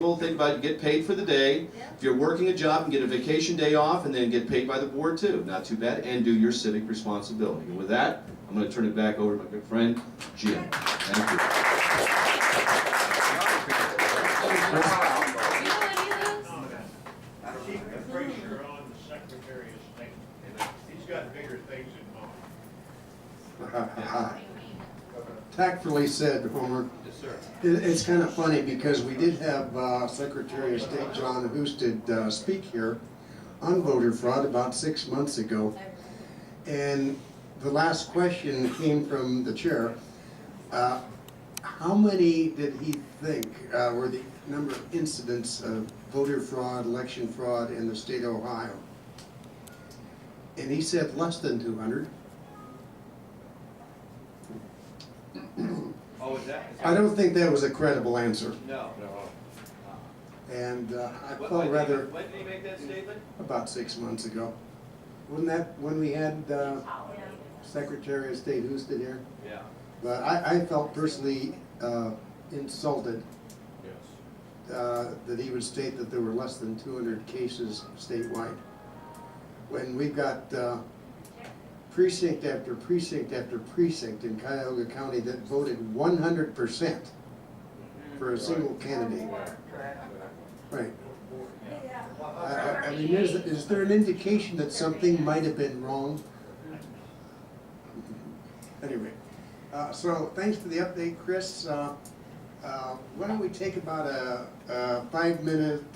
Think about it, get paid for the day. If you're working a job, and get a vacation day off and then get paid by the board too. Not too bad, and do your civic responsibility. And with that, I'm going to turn it back over to my good friend, Jim. Thank you. Chief, I'm pretty sure on the Secretary of State. He's got bigger things in mind. Tactfully said, Homer. Yes, sir. It's kind of funny because we did have Secretary of State John Husted speak here on voter fraud about 6 months ago. And the last question came from the chair. How many did he think were the number of incidents of voter fraud, election fraud in the state of Ohio? And he said less than 200. Oh, is that? I don't think that was a credible answer. No. And I When felt rather, when did he make that statement? about 6 months ago. Wasn't that when we had Secretary of State Houston here? Yeah. But I felt personally insulted Yes. that he would state that there were less than 200 cases statewide. When we've got precinct after precinct after precinct in Cuyahoga County that voted 100% for a single candidate. Right. I mean, is there an indication that something might have been wrong? Anyway, so thanks for the update, Chris. Why don't we take about a 5-minute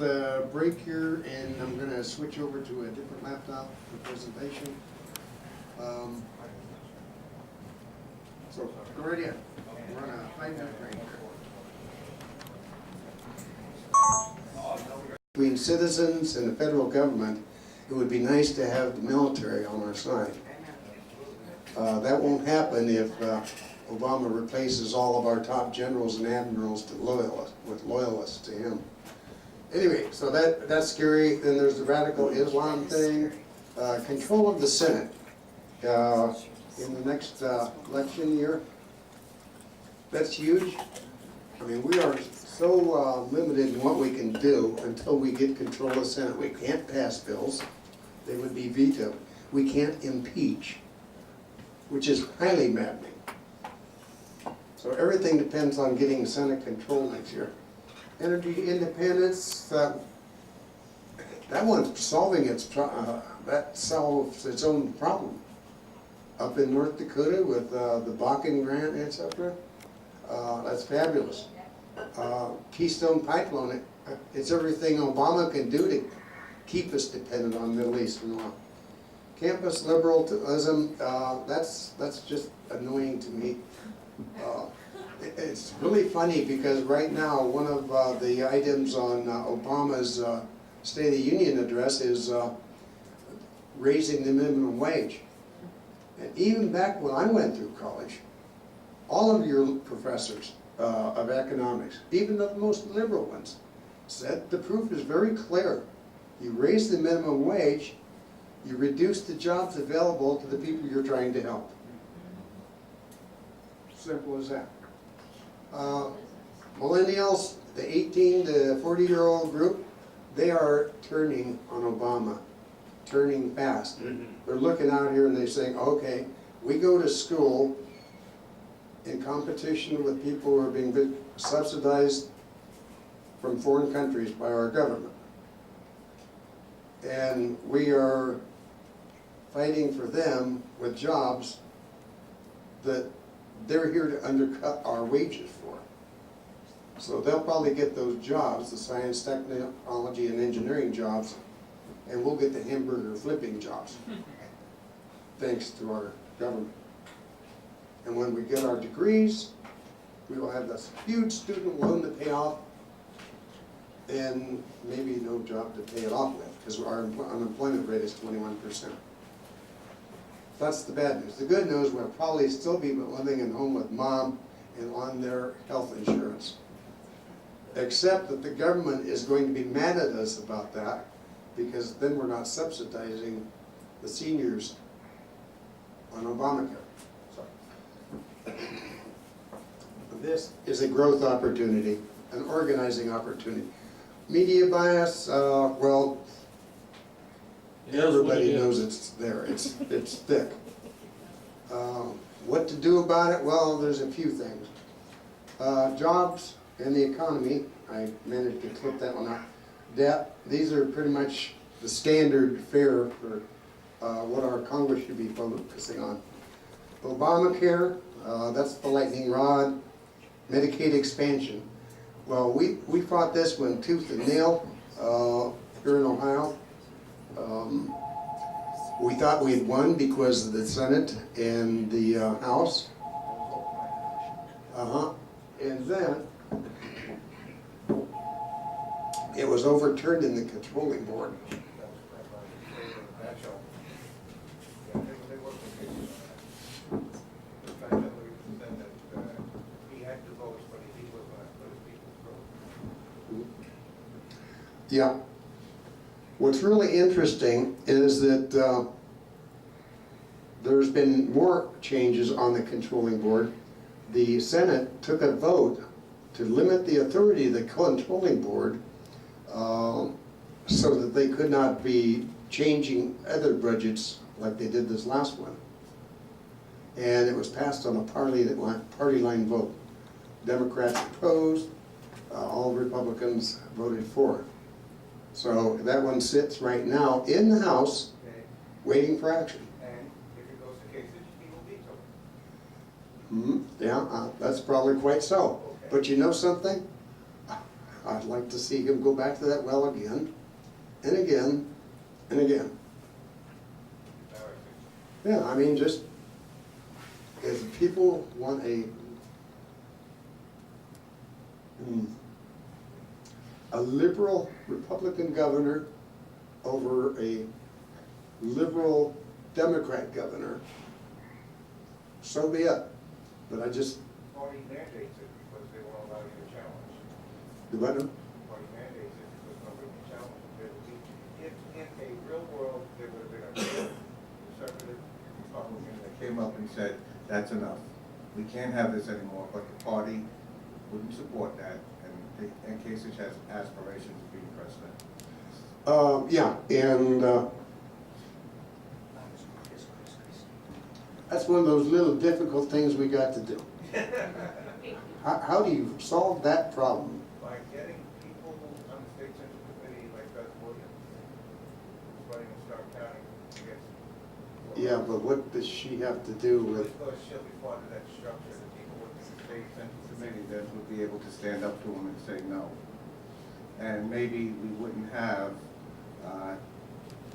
break here, and I'm going to switch over to a different laptop for presentation. So go right in. We're on a 5-minute break here. Between citizens and the federal government, it would be nice to have the military on our side. That won't happen if Obama replaces all of our top generals and admirals with loyalists to him. Anyway, so that's scary. Then there's the radical Islam thing. Control of the Senate in the next election year. That's huge. I mean, we are so limited in what we can do until we get control of the Senate. We can't pass bills. They would be vetoed. We can't impeach, which is highly maddening. So everything depends on getting Senate control next year. Energy independence, that one's solving that solves its own problem. Up in North Dakota with the Bakken grant, etc. That's fabulous. Keystone Pipeline, it's everything Obama can do to keep us dependent on Middle Eastern oil. Campus liberalism, that's just annoying to me. It's really funny because right now one of the items on Obama's State of the Union address is raising the minimum wage. And even back when I went through college, all of your professors of economics, even the most liberal ones, said the proof is very clear. You raise the minimum wage, you reduce the jobs available to the people you're trying to help. Simple as that. Millennials, the 18 to 40-year-old group, they are turning on Obama, turning fast. They're looking out here and they're saying, okay, we go to school in competition with people who are being subsidized from foreign countries by our government. And we are fighting for them with jobs that they're here to undercut our wages for. So they'll probably get those jobs, the science, technology, and engineering jobs, and we'll get the hamburger flipping jobs, thanks to our government. And when we get our degrees, we will have this huge student loan to pay off, and maybe no job to pay it off with, because our unemployment rate is 21%. That's the bad news. The good news, we'll probably still be living at home with mom and on their health insurance. Except that the government is going to be mad at us about that, because then we're not subsidizing the seniors on Obamacare. So, this is a growth opportunity, an organizing opportunity. Media bias, well, It is what it everybody is. knows it's there, it's thick. What to do about it? Well, there's a few things. Jobs and the economy, I managed to clip that one out. Debt, these are pretty much the standard fare for what our Congress should be focusing on. Obamacare, that's the lightning rod. Medicaid expansion. Well, we fought this one tooth and nail here in Ohio. We thought we'd won because of the Senate and the House. And then it was overturned in the controlling board. Yeah. What's really interesting is that there's been more changes on the controlling board. The Senate took a vote to limit the authority of the controlling board so that they could not be changing other budgets like they did this last one. And it was passed on a party line vote. Democrats opposed, all Republicans voted for it. So that one sits right now in the House, waiting for action. And if it goes to cases, he will veto it. Yeah, that's probably quite so. Okay. But you know something? I'd like to see him go back to that well again, and again, and again. All right. Yeah, I mean, just, if people want a liberal Republican governor over a liberal Democrat governor, so be it. But I just, Party mandates it because they won't allow you to challenge. do what? Party mandates it because nobody can challenge it. There would be, if in a real world, there would have been a real conservative Republican that came up and said, that's enough. We can't have this anymore, but the party wouldn't support that, and Kasich has aspirations of being president. Yeah, and that's one of those little difficult things we got to do. How do you solve that problem? By getting people on the state central committee like Beth Williams, who's running in Stark County, against. Yeah, but what does she have to do with? Because she'll be part of that structure, the people within the state central committee that would be able to stand up to him and say no. And maybe we wouldn't have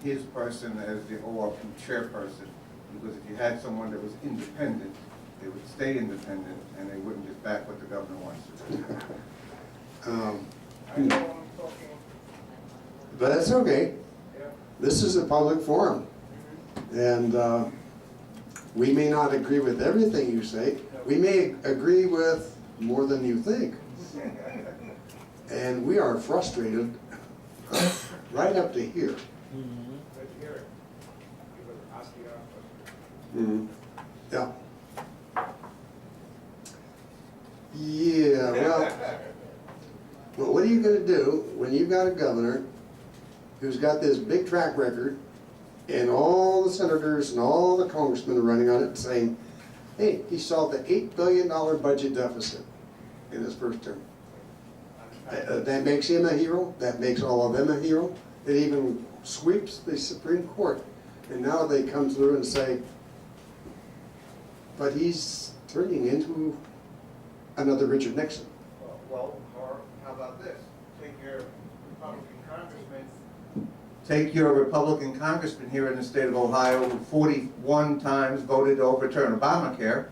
his person as the ORP chairperson, because if you had someone that was independent, they would stay independent and they wouldn't just back what the governor wants to do. I know I'm talking. But that's okay. Yeah. This is a public forum. And we may not agree with everything you say. We may agree with more than you think. And we are frustrated right up to here. Let's hear it. Because osteopathy. Yeah. Yeah, well, what are you gonna do when you've got a governor who's got this big track record and all the senators and all the congressmen are running on it saying, hey, he solved the $8 billion budget deficit in his first term. That makes him a hero, that makes all of them a hero. It even sweeps the Supreme Court. And now they come through and say, but he's turning into another Richard Nixon. Well, or how about this? Take your Republican congressman here in the state of Ohio, who 41 times voted to overturn Obamacare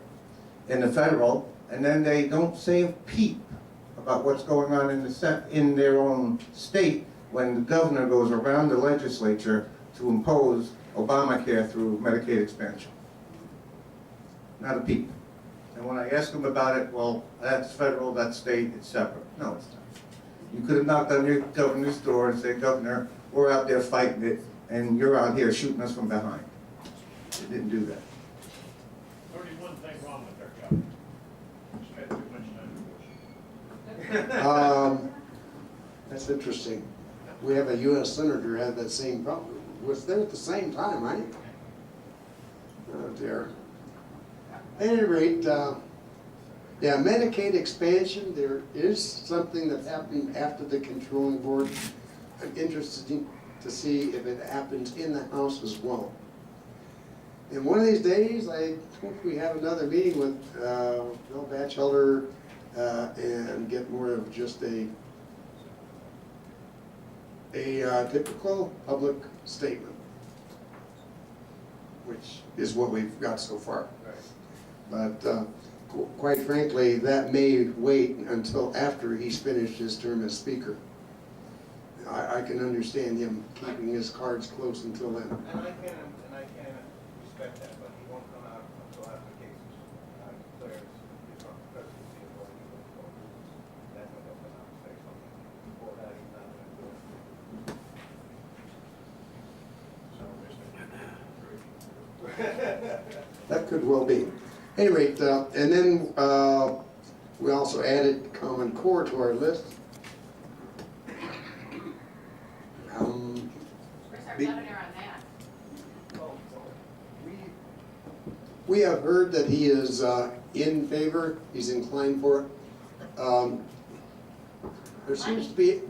in the federal, and then they don't say a peep about what's going on in their own state when the governor goes around the legislature to impose Obamacare through Medicaid expansion. Not a peep. And when I ask them about it, well, that's federal, that's state, it's separate. No, it's not. You could have knocked on your governor's door and said, Governor, we're out there fighting it, and you're out here shooting us from behind. They didn't do that. 31 things wrong with their job. Spent too much time That's interesting. We have a US senator had that same problem. Was there at the same time, right? Oh dear. At any rate, yeah, Medicaid expansion, there is something that happened after the controlling board. I'm interested to see if it happens in the House as well. And one of these days, I hope we have another meeting with Bill Batchelder and get more of just a typical public statement, which is what we've got so far. But quite frankly, that may wait until after he's finished his term as speaker. I can understand him keeping his cards close until then. And I can respect that, but he won't come out until after the case declares his presidency of what he was going to do. That's when he'll come out and say something. Before that, he's not going to do it. That could well be. Any rate, and then we also added Common Core to our list. Where's our governor on that? We have heard that he is in favor, he's inclined for it. There seems to be,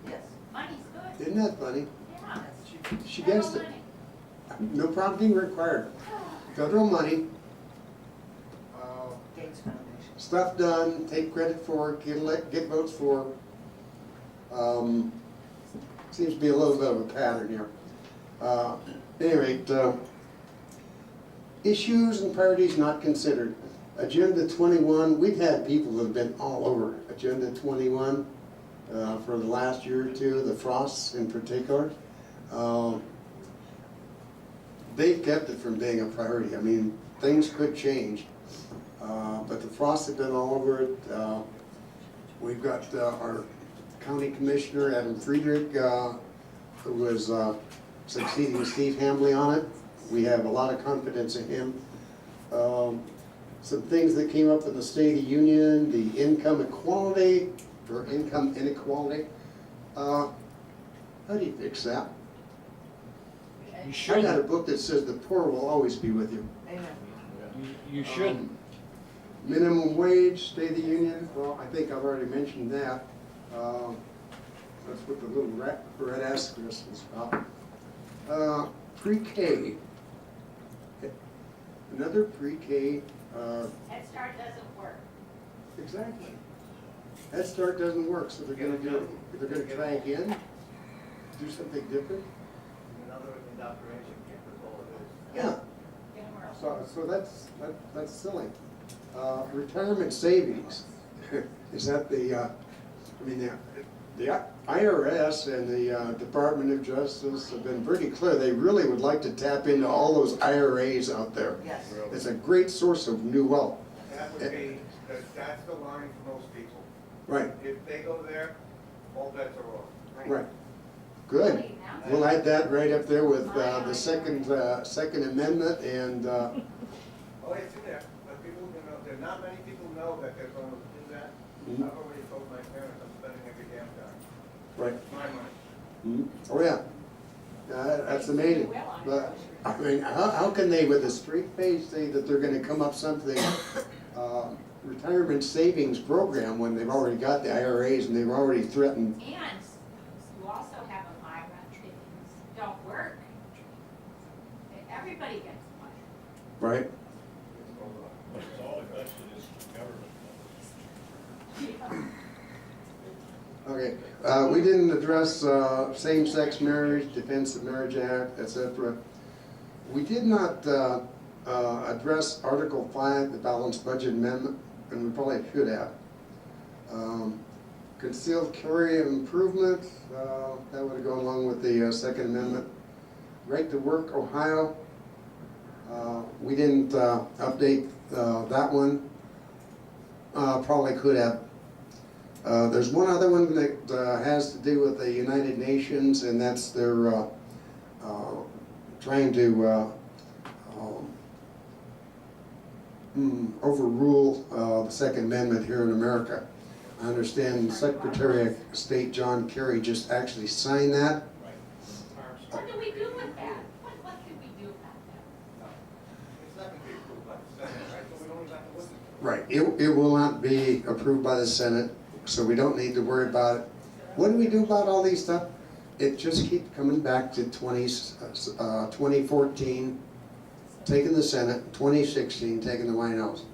Yes. Money's good. isn't that funny? Yeah. She Federal gets it. money. No prompting required. Federal money, Gates Foundation. stuff done, take credit for, get votes for. Seems to be a little bit of a pattern here. At any rate, issues and priorities not considered. Agenda 21, we've had people that have been all over Agenda 21 for the last year or two, the Frosts in particular. They've kept it from being a priority. I mean, things could change, but the Frosts have been all over it. We've got our County Commissioner, Adam Friedrich, who was succeeding Steve Hambley on it. We have a lot of confidence in him. Some things that came up in the State of the Union, the income equality, or income inequality. How do you fix that? You I got a book that says the poor will always be with you. Amen. You shouldn't. Minimum wage, State of the Union, well, I think I've already mentioned that. That's what the little red asterisk is about. Pre-K. Another pre-K, Head Start doesn't work. exactly. Head Start doesn't work, so they're gonna do, they're gonna try again, do something different. Another indoctrination camp is all it is. Yeah. Get 'em early. So that's silly. Retirement savings, is that the, I mean, the IRS and the Department of Justice have been pretty clear, they really would like to tap into all those IRAs out there. Yes. It's a great source of new wealth. That would be, that's the line for most people. Right, If they go there, all bets are off. right. Good. Really, now? We'll add that right up there with the second Amendment and, Oh, it's in there, but people, there not many people know that they're going to do that. Mhm. I've already told my parents I'm spending every damn dime. right. It's my money. Oh, yeah. That's amazing. But, I mean, how can they, with a straight face, say that they're gonna come up something, retirement savings program when they've already got the IRAs and they've already threatened? And you also have a MIRA if things don't work. Everybody gets money. Right. But it's all invested in government. Okay, we didn't address same-sex marriage, Defense of Marriage Act, etc. We did not address Article 5, the Balanced Budget Amendment, and we probably should have. Concealed carry improvement, that would have gone along with the Second Amendment. Right to Work, Ohio, we didn't update that one. Probably could have. There's one other one that has to do with the United Nations, and that's their trying to overrule the Second Amendment here in America. I understand Secretary of State John Kerry just actually signed that. What do we do with that? What can we do about that? It's not gonna be approved by the Senate, right? So we don't even have to listen to it. Right, it will not be approved by the Senate, so we don't need to worry about it. What do we do about all these stuff? It just keeps coming back to 2014, taking the Senate, 2016, taking the White House.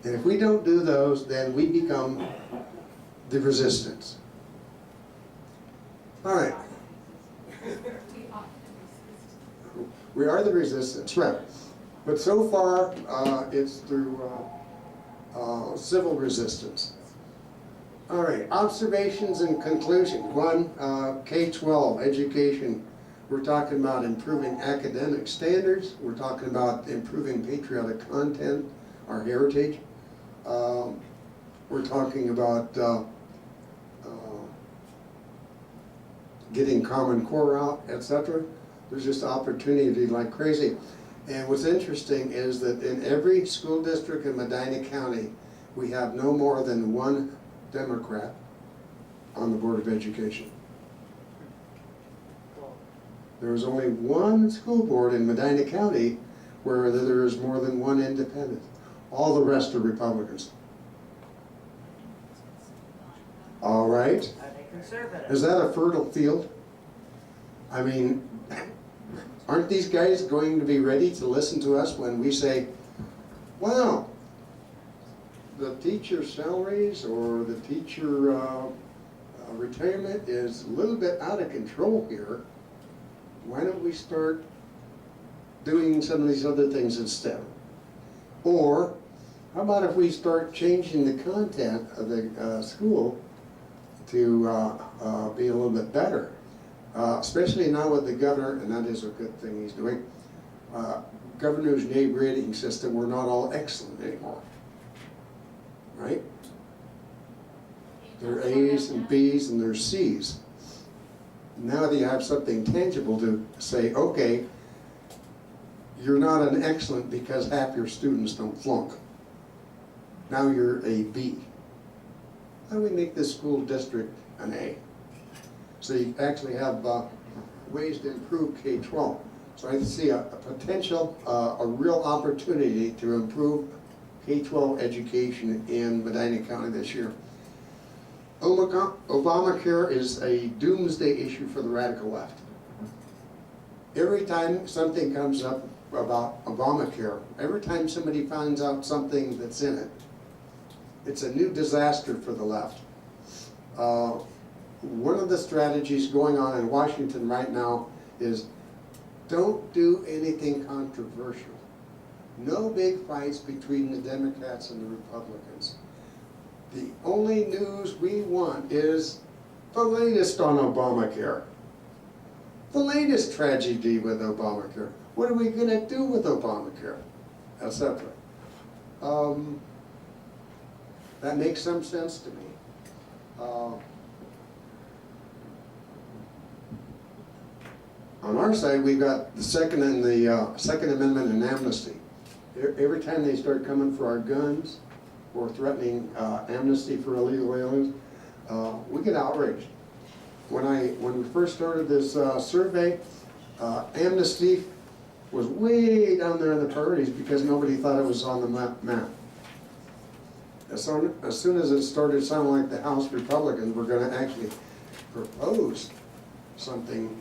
And if we don't do those, then we become the resistance. All right. We are the resistance, right. But so far, it's through civil resistance. All right, observations and conclusions. One, K-12 education. We're talking about improving academic standards. We're talking about improving patriotic content, our heritage. We're talking about getting Common Core out, etc. There's just opportunity like crazy. And what's interesting is that in every school district in Medina County, we have no more than one Democrat on the Board of Education. There is only one school board in Medina County where there is more than one independent. All the rest are Republicans. All right. Are they conservative? Is that a fertile field? I mean, aren't these guys going to be ready to listen to us when we say, wow, the teacher salaries or the teacher retirement is a little bit out of control here. Why don't we start doing some of these other things instead? Or how about if we start changing the content of the school to be a little bit better? Especially now with the governor, and that is a good thing he's doing, governor's NAEP rating system, we're not all excellent anymore. Right? There are A's and B's and there's C's. Now that you have something tangible to say, okay, you're not an excellent because half your students don't flunk. Now you're a B. How do we make this school district an A? So you actually have ways to improve K-12. So I see a potential, a real opportunity to improve K-12 education in Medina County this year. Obamacare is a doomsday issue for the radical left. Every time something comes up about Obamacare, every time somebody finds out something that's in it, it's a new disaster for the left. One of the strategies going on in Washington right now is don't do anything controversial. No big fights between the Democrats and the Republicans. The only news we want is the latest on Obamacare. The latest tragedy with Obamacare. What are we going to do with Obamacare? Etc. That makes some sense to me. On our side, we've got the Second Amendment and amnesty. Every time they start coming for our guns or threatening amnesty for illegal aliens, we get outraged. When we first started this survey, amnesty was way down there in the priorities because nobody thought it was on the map. As soon as it started sounding like the House Republicans were going to actually propose something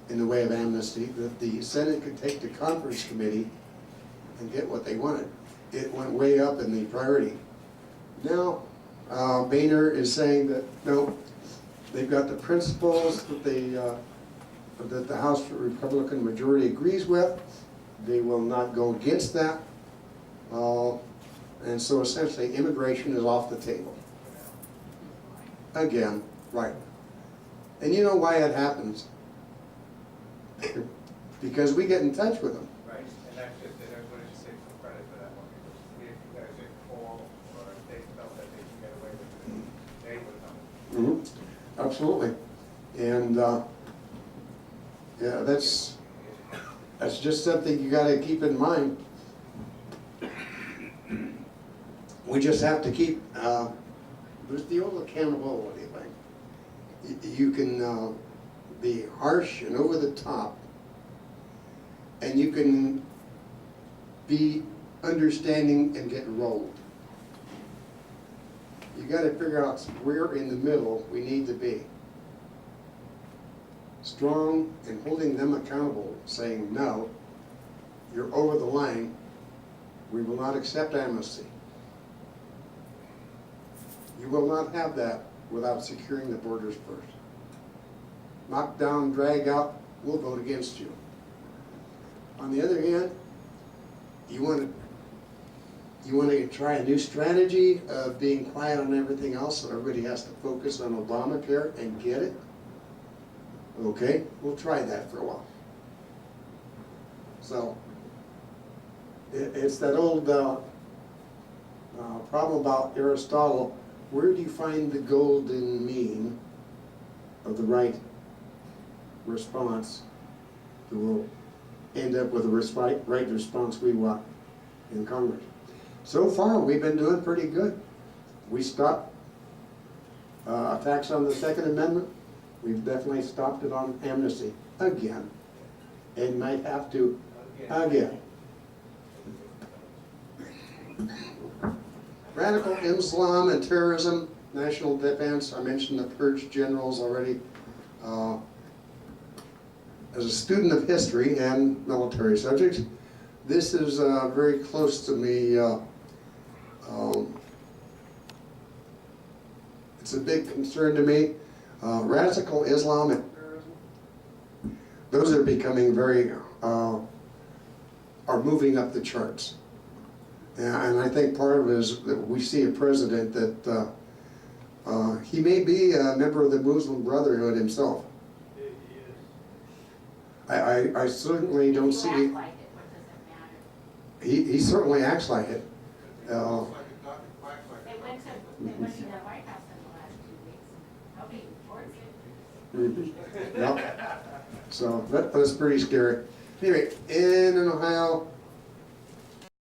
in the way of amnesty that the Senate could take to conference committee and get what they wanted, it went way up in the priority. Now, Boehner is saying that no, they've got the principles that the House Republican majority agrees with. They will not go against that. And so essentially immigration is off the table. Again, right. And you know why it happens? Because we get in touch with them. Right, and that's just it, everybody should take some credit for that one, because if you guys didn't call, or if they felt that they could get away with it, they would have done it. Absolutely. And yeah, that's just something you gotta keep in mind. We just have to keep There's the old accountability thing. You can be harsh and over the top, and you can be understanding and get rolled. You gotta figure out where in the middle we need to be. Strong and holding them accountable, saying, no, you're over the line, we will not accept amnesty. You will not have that without securing the borders first. Knock down, drag out, we'll vote against you. On the other hand, you want to try a new strategy of being quiet on everything else so everybody has to focus on Obamacare and get it? Okay, we'll try that for a while. So, it's that old problem about Aristotle. Where do you find the golden mean of the right response that will end up with the right response we want in Congress? So far, we've been doing pretty good. We stopped attacks on the Second Amendment. We've definitely stopped it on amnesty again, and might have to again. Radical Islam and terrorism, national defense. I mentioned the purge generals already. As a student of history and military subjects, this is very close to me. It's a big concern to me. Radical Islam and terrorism, those are becoming very, are moving up the charts. And I think part of it is that we see a president that he may be a member of the Muslim Brotherhood himself. I certainly don't see. You act like it, what does it matter? He certainly acts like it. They went to the White House in the last 2 weeks. Nobody reports it. Yep. So that's pretty scary. Anyway, in Ohio,